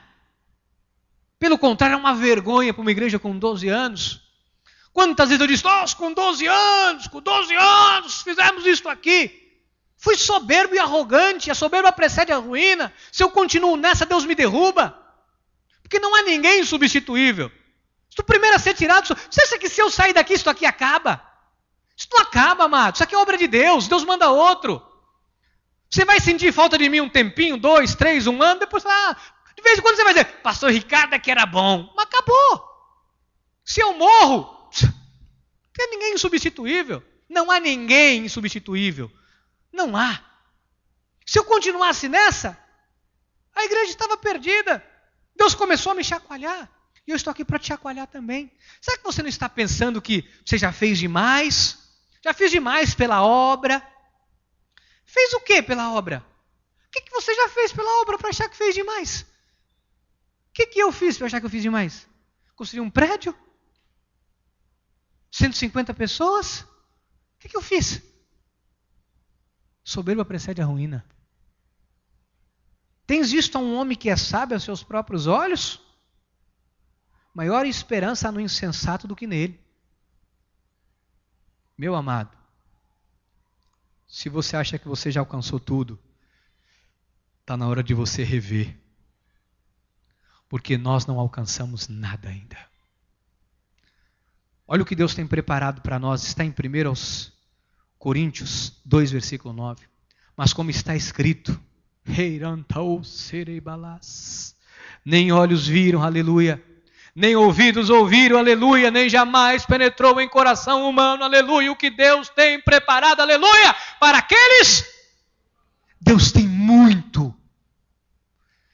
Pelo contrário, é uma vergonha para uma igreja com 12 anos. Quantas vezes eu disse, nós com 12 anos fizemos isso aqui. Fui soberbo e arrogante, a soberba precede a ruína. Se eu continuo nessa, Deus me derruba. Porque não há ninguém insubstituível. Se o primeiro a ser tirado, você acha que se eu sair daqui, isso aqui acaba? Isso não acaba, amado. Isso aqui é obra de Deus, Deus manda outro. Você vai sentir falta de mim um tempinho, 2, 3, 1 ano, depois, de vez em quando você vai dizer, pastor Ricardo é que era bom. Mas acabou. Se eu morro, não tem ninguém insubstituível. Não há ninguém insubstituível. Não há. Se eu continuasse nessa, a igreja estava perdida. Deus começou a me chacoalhar. E eu estou aqui para te chacoalhar também. Será que você não está pensando que você já fez demais? Já fiz demais pela obra? Fez o que pela obra? O que você já fez pela obra para achar que fez demais? O que eu fiz para achar que eu fiz demais? Construí um prédio? 150 pessoas? O que eu fiz? Soberba precede a ruína. Tens visto a um homem que é sábio aos seus próprios olhos? Maior esperança há no insensato do que nele. Meu amado, se você acha que você já alcançou tudo, Está na hora de você rever. Porque nós não alcançamos nada ainda. Olha o que Deus tem preparado para nós. Está em 1 Coríntios 2, versículo 9. Mas como está escrito, nem olhos viram, aleluia, nem ouvidos ouviram, aleluia, nem jamais penetrou em coração humano, aleluia, o que Deus tem preparado, aleluia, para aqueles. Deus tem muito.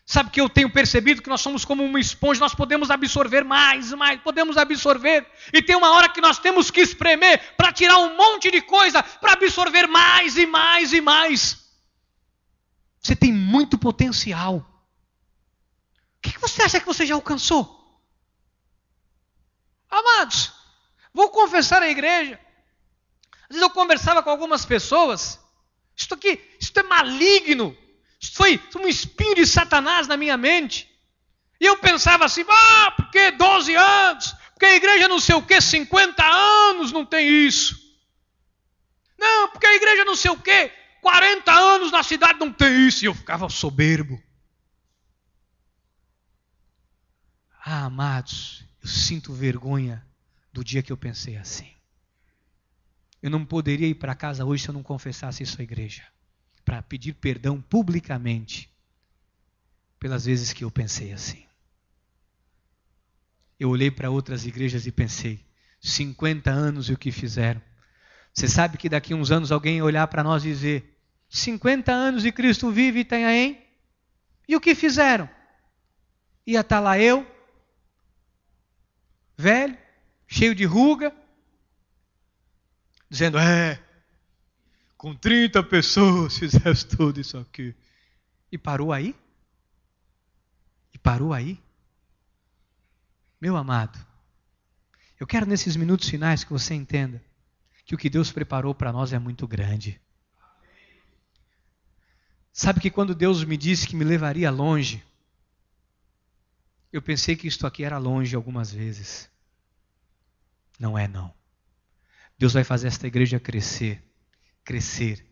Sabe que eu tenho percebido que nós somos como uma esponja, nós podemos absorver mais, podemos absorver. E tem uma hora que nós temos que espremer para tirar um monte de coisa, para absorver mais e mais e mais. Você tem muito potencial. O que você acha que você já alcançou? Amados, vou confessar à igreja. Às vezes eu conversava com algumas pessoas. Isto é maligno. Isso foi um espinho de Satanás na minha mente. E eu pensava assim, porque 12 anos, porque a igreja não sei o que, 50 anos não tem isso. Não, porque a igreja não sei o que, 40 anos na cidade não tem isso. E eu ficava soberbo. Amados, eu sinto vergonha do dia que eu pensei assim. Eu não poderia ir para casa hoje se eu não confessasse isso à igreja. Para pedir perdão publicamente pelas vezes que eu pensei assim. Eu olhei para outras igrejas e pensei, 50 anos e o que fizeram. Você sabe que daqui a uns anos alguém ia olhar para nós e dizer, 50 anos e Cristo vive e tem aí? E o que fizeram? Ia estar lá eu, velho, cheio de ruga, dizendo, com 30 pessoas fizesse tudo isso aqui. E parou aí? E parou aí? Meu amado, eu quero nesses minutos finais que você entenda que o que Deus preparou para nós é muito grande. Sabe que quando Deus me disse que me levaria longe, eu pensei que isto aqui era longe algumas vezes. Não é não. Deus vai fazer esta igreja crescer. Crescer,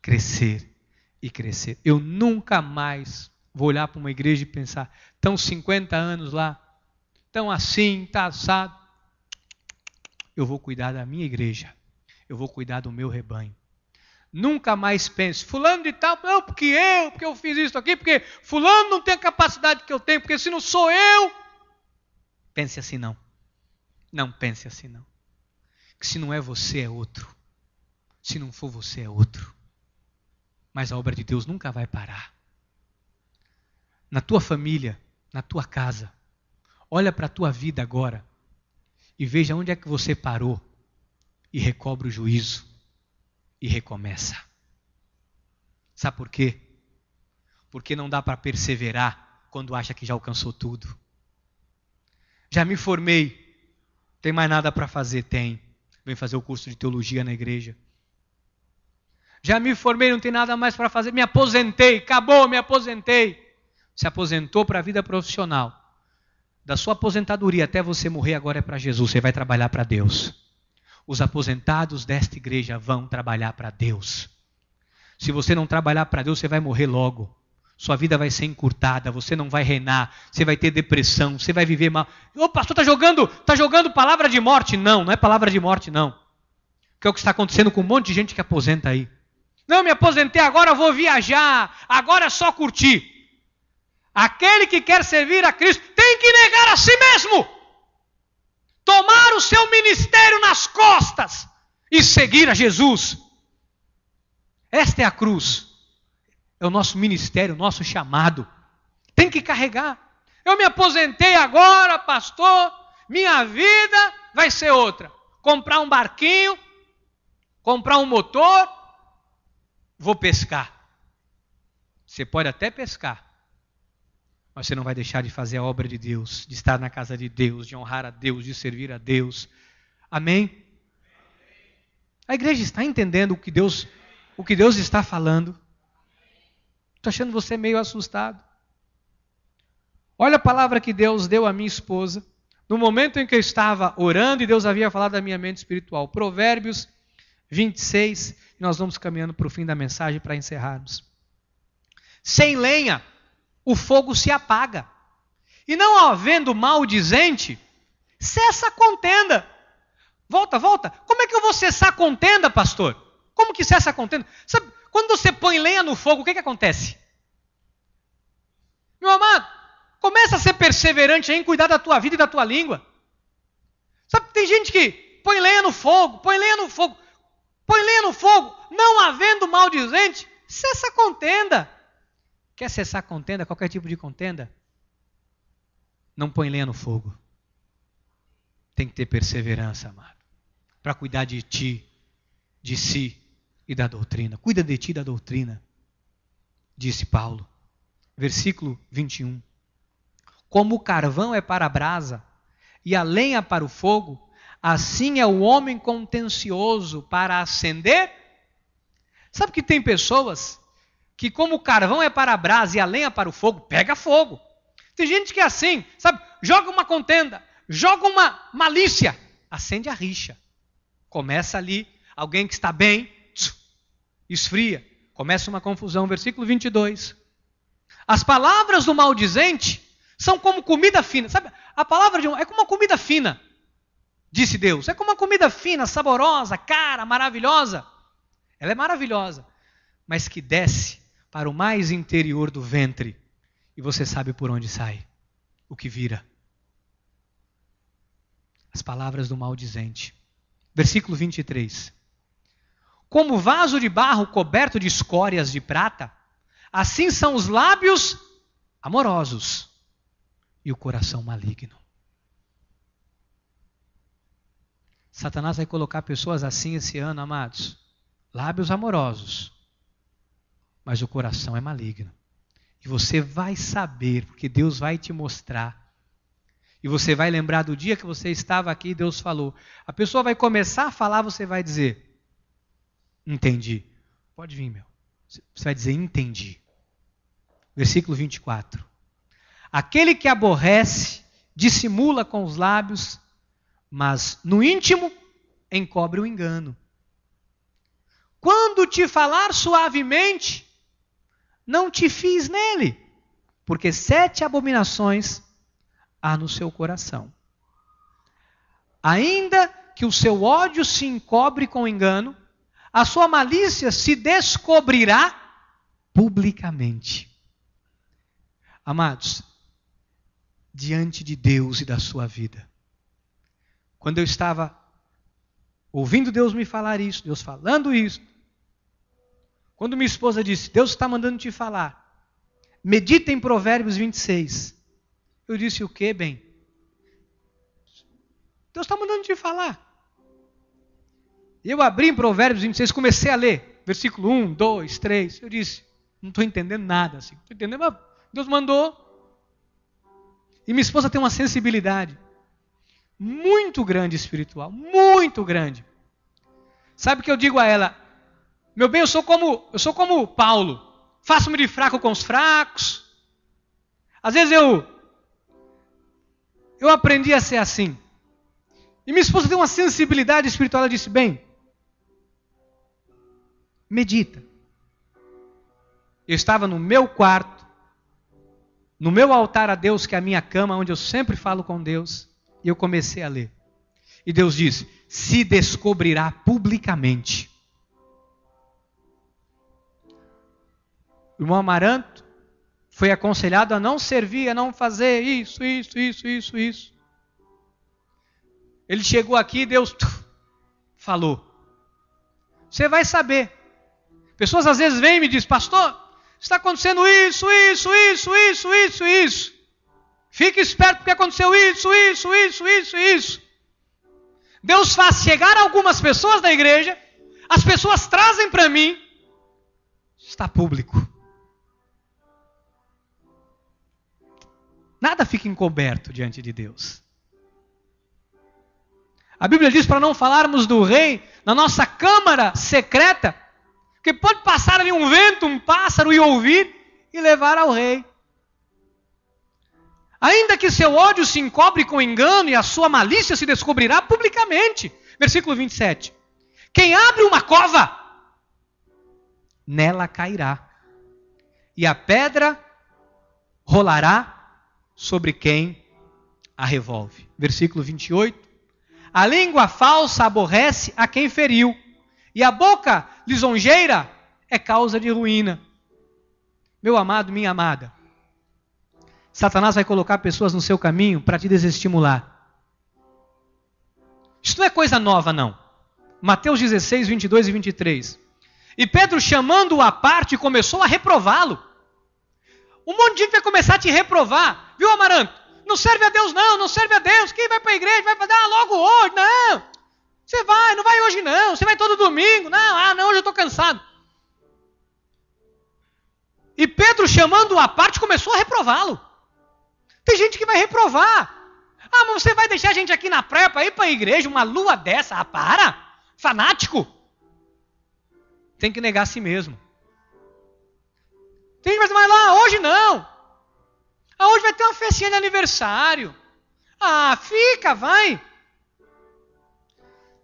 crescer e crescer. Eu nunca mais vou olhar para uma igreja e pensar, estão 50 anos lá, estão assim, está assado. Eu vou cuidar da minha igreja, eu vou cuidar do meu rebanho. Nunca mais pense, fulano de tal, não, porque eu fiz isso aqui, porque fulano não tem a capacidade que eu tenho, porque se não sou eu. Pense assim não. Não pense assim não. Que se não é você, é outro. Se não for você, é outro. Mas a obra de Deus nunca vai parar. Na tua família, na tua casa, olha para a tua vida agora e veja onde é que você parou e recobre o juízo e recomeça. Sabe por quê? Porque não dá para perseverar quando acha que já alcançou tudo. Já me formei, tem mais nada para fazer? Tem. Vem fazer o curso de teologia na igreja. Já me formei, não tem nada mais para fazer. Me aposentei, acabou, me aposentei. Se aposentou para a vida profissional. Da sua aposentadoria até você morrer agora é para Jesus. Você vai trabalhar para Deus. Os aposentados desta igreja vão trabalhar para Deus. Se você não trabalhar para Deus, você vai morrer logo. Sua vida vai ser encurtada, você não vai reinar, você vai ter depressão, você vai viver mal. Ô pastor, está jogando palavra de morte. Não, não é palavra de morte não. Que é o que está acontecendo com um monte de gente que aposenta aí. Não, me aposentei, agora vou viajar, agora é só curtir. Aquele que quer servir a Cristo tem que negar a si mesmo. Tomar o seu ministério nas costas e seguir a Jesus. Esta é a cruz. É o nosso ministério, o nosso chamado. Tem que carregar. Eu me aposentei agora, pastor, minha vida vai ser outra. Comprar um barquinho, comprar um motor, vou pescar. Você pode até pescar, mas você não vai deixar de fazer a obra de Deus, de estar na casa de Deus, de honrar a Deus, de servir a Deus. Amém? A igreja está entendendo o que Deus está falando? Estou achando você meio assustado. Olha a palavra que Deus deu à minha esposa, no momento em que eu estava orando e Deus havia falado da minha mente espiritual. Provérbios 26, nós vamos caminhando para o fim da mensagem para encerrarmos. sem lenha, o fogo se apaga. E não havendo maldizente, cessa a contenda. Volta. Como é que eu vou cessar a contenda, pastor? Como que cessa a contenda? Sabe, quando você põe lenha no fogo, o que acontece? Meu amado, começa a ser perseverante aí em cuidar da tua vida e da tua língua. Sabe, tem gente que põe lenha no fogo, não havendo maldizente, cessa a contenda. Quer cessar a contenda, qualquer tipo de contenda? Não põe lenha no fogo. Tem que ter perseverança, amado, para cuidar de ti, de si e da doutrina. Cuida de ti e da doutrina, disse Paulo. Versículo 21. Como o carvão é para a brasa e a lenha para o fogo, assim é o homem contencioso para acender. Sabe que tem pessoas que, como o carvão é para a brasa e a lenha para o fogo, pega fogo. Tem gente que é assim, sabe? Joga uma contenda, joga uma malícia, acende a rixa. Começa ali, alguém que está bem, esfria, começa uma confusão. Versículo 22. As palavras do maldizente são como comida fina. Sabe, a palavra de um é como uma comida fina, disse Deus. É como uma comida fina, saborosa, cara, maravilhosa. Ela é maravilhosa, mas que desce para o mais interior do ventre. E você sabe por onde sai, o que vira. As palavras do maldizente. Versículo 23. Como vaso de barro coberto de escórias de prata, assim são os lábios amorosos e o coração maligno. Satanás vai colocar pessoas assim esse ano, amados. Lábios amorosos, mas o coração é maligno. E você vai saber, porque Deus vai te mostrar. E você vai lembrar do dia que você estava aqui e Deus falou. A pessoa vai começar a falar, você vai dizer, entendi. Pode vir, meu. Você vai dizer, entendi. Versículo 24. Aquele que aborrece, dissimula com os lábios, mas no íntimo encobre o engano. Quando te falar suavemente, não te fies nele, porque 7 abominações há no seu coração. Ainda que o seu ódio se encobre com engano, a sua malícia se descobrirá publicamente. Amados, diante de Deus e da sua vida, quando eu estava ouvindo Deus me falar isso, Deus falando isso, quando minha esposa disse, Deus está mandando te falar, medita em Provérbios 26. Eu disse, o quê, bem? Deus está mandando te falar. Eu abri em Provérbios 26, comecei a ler, versículo 1, 2, 3. Eu disse, não estou entendendo nada. Assim. Estou entendendo, mas Deus mandou. E minha esposa tem uma sensibilidade muito grande espiritual, muito grande. Sabe o que eu digo a ela? Meu bem, eu sou como Paulo, faço-me de fraco com os fracos. Às vezes eu aprendi a ser assim. E minha esposa tem uma sensibilidade espiritual, ela disse, bem, medita. Eu estava no meu quarto, no meu altar a Deus, que é a minha cama, onde eu sempre falo com Deus, e eu comecei a ler. E Deus disse, se descobrirá publicamente. O irmão Amaranto foi aconselhado a não servir, a não fazer isso. Ele chegou aqui e Deus falou. Você vai saber. Pessoas às vezes vêm e me dizem, pastor, está acontecendo isso. Fique esperto porque aconteceu isso. Deus faz chegar algumas pessoas da igreja, as pessoas trazem para mim, está público. Nada fica encoberto diante de Deus. A Bíblia diz para não falarmos do rei na nossa câmara secreta, porque pode passar ali um vento, um pássaro e ouvir e levar ao rei. Ainda que seu ódio se encobre com engano e a sua malícia se descobrirá publicamente. Versículo 27. Quem abre uma cova, nela cairá. e a pedra rolará sobre quem a revolve. Versículo 28. A língua falsa aborrece a quem feriu, e a boca lisonjeira é causa de ruína. Meu amado, minha amada, Satanás vai colocar pessoas no seu caminho para te desestimular. Isso não é coisa nova, não. Mateus 16, 22 e 23. E Pedro, chamando-o à parte, começou a reprová-lo. Um monte de gente vai começar a te reprovar. Viu, Amaranto? Não serve a Deus não, não serve a Deus. Quem vai para a igreja vai fazer, logo hoje. Não, você vai, não vai hoje não. Você vai todo domingo. Não, hoje eu estou cansado. E Pedro, chamando-o à parte, começou a reprová-lo. Tem gente que vai reprovar. Mas você vai deixar a gente aqui na praia para ir para a igreja, uma lua dessa? Para! Fanático! Tem que negar a si mesmo. Tem gente que vai dizer, mas lá, hoje não. Hoje vai ter uma festinha de aniversário. Fica, vai.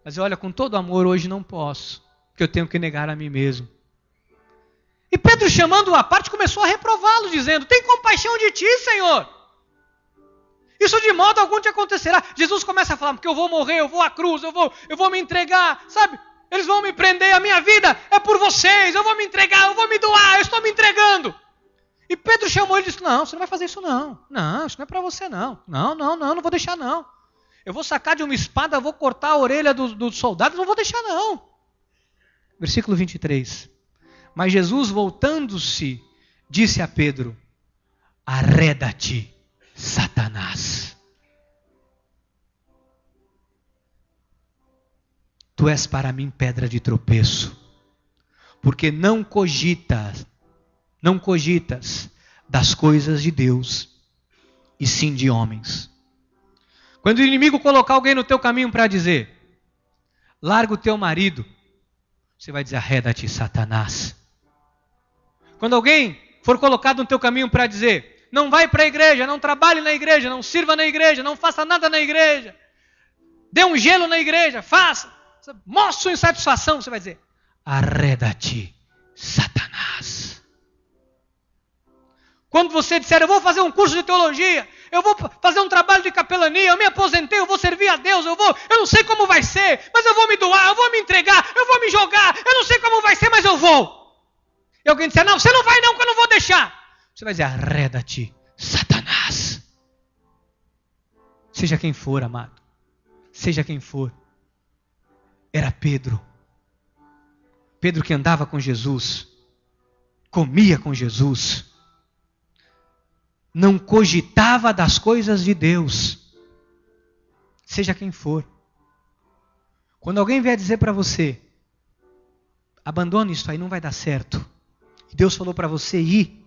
Mas olha, com todo amor, hoje não posso, porque eu tenho que negar a mim mesmo. E Pedro, chamando-o à parte, começou a reprová-lo, dizendo, tem compaixão de ti, Senhor. Isso de modo algum te acontecerá. Jesus começa a falar, porque eu vou morrer, eu vou à cruz, eu vou me entregar, sabe? Eles vão me prender, a minha vida é por vocês, eu vou me entregar, eu vou me doar, eu estou me entregando. E Pedro chamou ele e disse, não, você não vai fazer isso não. Não, isso não é para você não. Não vou deixar não. Eu vou sacar de uma espada, eu vou cortar a orelha dos soldados, não vou deixar não. Versículo 23. Mas Jesus, voltando-se, disse a Pedro, arreda-te, Satanás. Tu és para mim pedra de tropeço, porque não cogitas das coisas de Deus, e sim de homens. Quando o inimigo colocar alguém no teu caminho para dizer, larga o teu marido, você vai dizer, arreda-te, Satanás. Quando alguém for colocado no teu caminho para dizer, não vai para a igreja, não trabalhe na igreja, não sirva na igreja, não faça nada na igreja, dê um gelo na igreja, faça, mostre sua insatisfação, você vai dizer, arreda-te, Satanás. Quando você disser, eu vou fazer um curso de teologia, eu vou fazer um trabalho de capelania, eu me aposentei, eu vou servir a Deus, eu não sei como vai ser, mas eu vou me doar, eu vou me entregar, eu vou me jogar, eu não sei como vai ser, mas eu vou. E alguém disser, não, você não vai não, que eu não vou deixar. Você vai dizer, arreda-te, Satanás. Seja quem for, amado, seja quem for. Era Pedro. Pedro que andava com Jesus, comia com Jesus, não cogitava das coisas de Deus. Seja quem for. Quando alguém vier dizer para você, abandone isso aí, não vai dar certo. E Deus falou para você ir.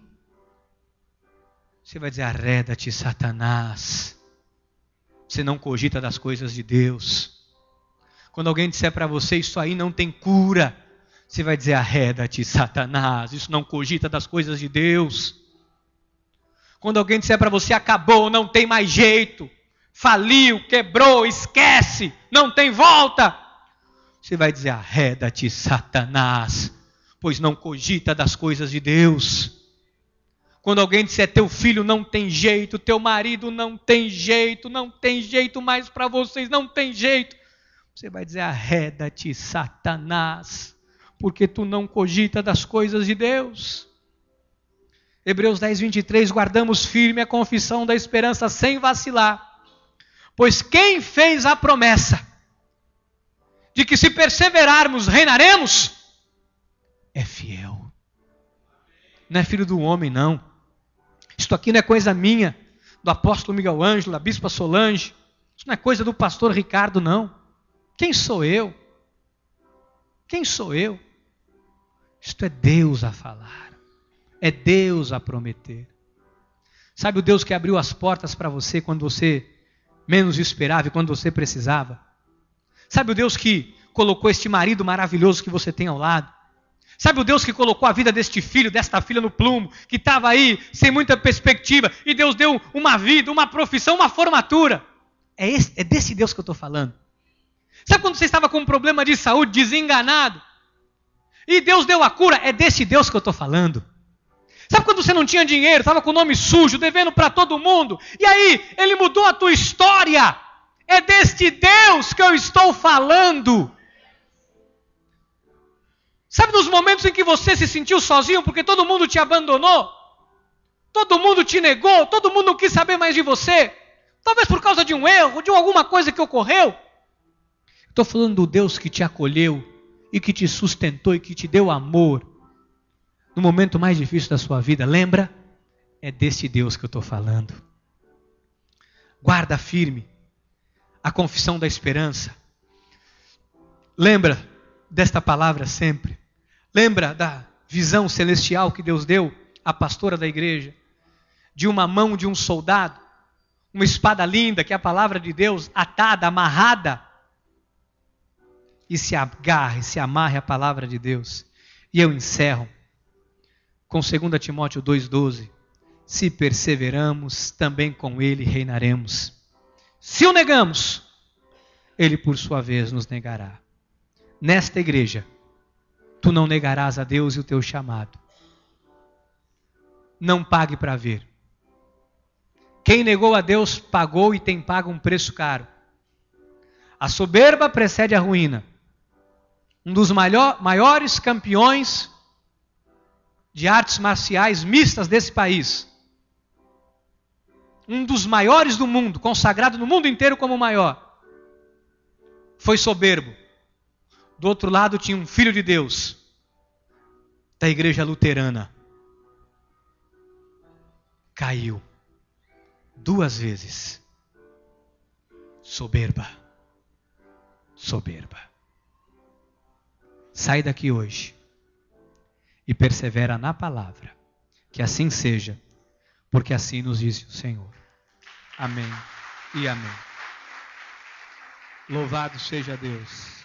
Você vai dizer, arreda-te, Satanás. Você não cogita das coisas de Deus. Quando alguém disser para você, isso aí não tem cura. Você vai dizer, arreda-te, Satanás. Isso não cogita das coisas de Deus. Quando alguém disser para você, acabou, não tem mais jeito, faliu, quebrou, esquece, não tem volta. Você vai dizer, arreda-te, Satanás, pois não cogita das coisas de Deus. Quando alguém disser, teu filho não tem jeito, teu marido não tem jeito mais para vocês, não tem jeito. Você vai dizer, arreda-te, Satanás, porque tu não cogita das coisas de Deus. Hebreus 10, 23, guardamos firme a confissão da esperança sem vacilar, pois quem fez a promessa de que se perseverarmos reinaremos, é fiel. Não é filho do homem não. Isto aqui não é coisa minha, do apóstolo Miguel Ângelo, da bispa Solange, isso não é coisa do pastor Ricardo não. Quem sou eu? Quem sou eu? Isto é Deus a falar. É Deus a prometer. Sabe o Deus que abriu as portas para você quando você menos esperava e quando você precisava? Sabe o Deus que colocou este marido maravilhoso que você tem ao lado? Sabe o Deus que colocou a vida deste filho, desta filha no plumo, que estava aí sem muita perspectiva, e Deus deu uma vida, uma profissão, uma formatura? É desse Deus que eu estou falando. Sabe quando você estava com um problema de saúde, desenganado, e Deus deu a cura? É desse Deus que eu estou falando. Sabe quando você não tinha dinheiro, estava com o nome sujo, devendo para todo mundo? E aí, ele mudou a tua história. É deste Deus que eu estou falando. Sabe nos momentos em que você se sentiu sozinho porque todo mundo te abandonou? Todo mundo te negou, todo mundo não quis saber mais de você? Talvez por causa de um erro, de alguma coisa que ocorreu. Estou falando do Deus que te acolheu e que te sustentou e que te deu amor no momento mais difícil da sua vida. Lembra? É desse Deus que eu estou falando. Guarda firme a confissão da esperança. Lembra desta palavra sempre. Lembra da visão celestial que Deus deu à pastora da igreja? De uma mão de um soldado, uma espada linda, que é a palavra de Deus, atada, amarrada, e se agarre, se amarre a palavra de Deus. E eu encerro com 2 Timóteo 2,12. Se perseveramos, também com ele reinaremos. Se o negamos, ele por sua vez nos negará. Nesta igreja, tu não negarás a Deus e o teu chamado. Não pague para ver. Quem negou a Deus pagou e tem pago um preço caro. A soberba precede a ruína. Um dos maiores campeões de artes marciais mistas desse país. Um dos maiores do mundo, consagrado no mundo inteiro como o maior. Foi soberbo. Do outro lado tinha um filho de Deus, da igreja luterana. Caiu 2 vezes. Soberba. Soberba. Sai daqui hoje e persevera na palavra. Que assim seja, porque assim nos diz o Senhor. Amém e amém. Louvado seja Deus.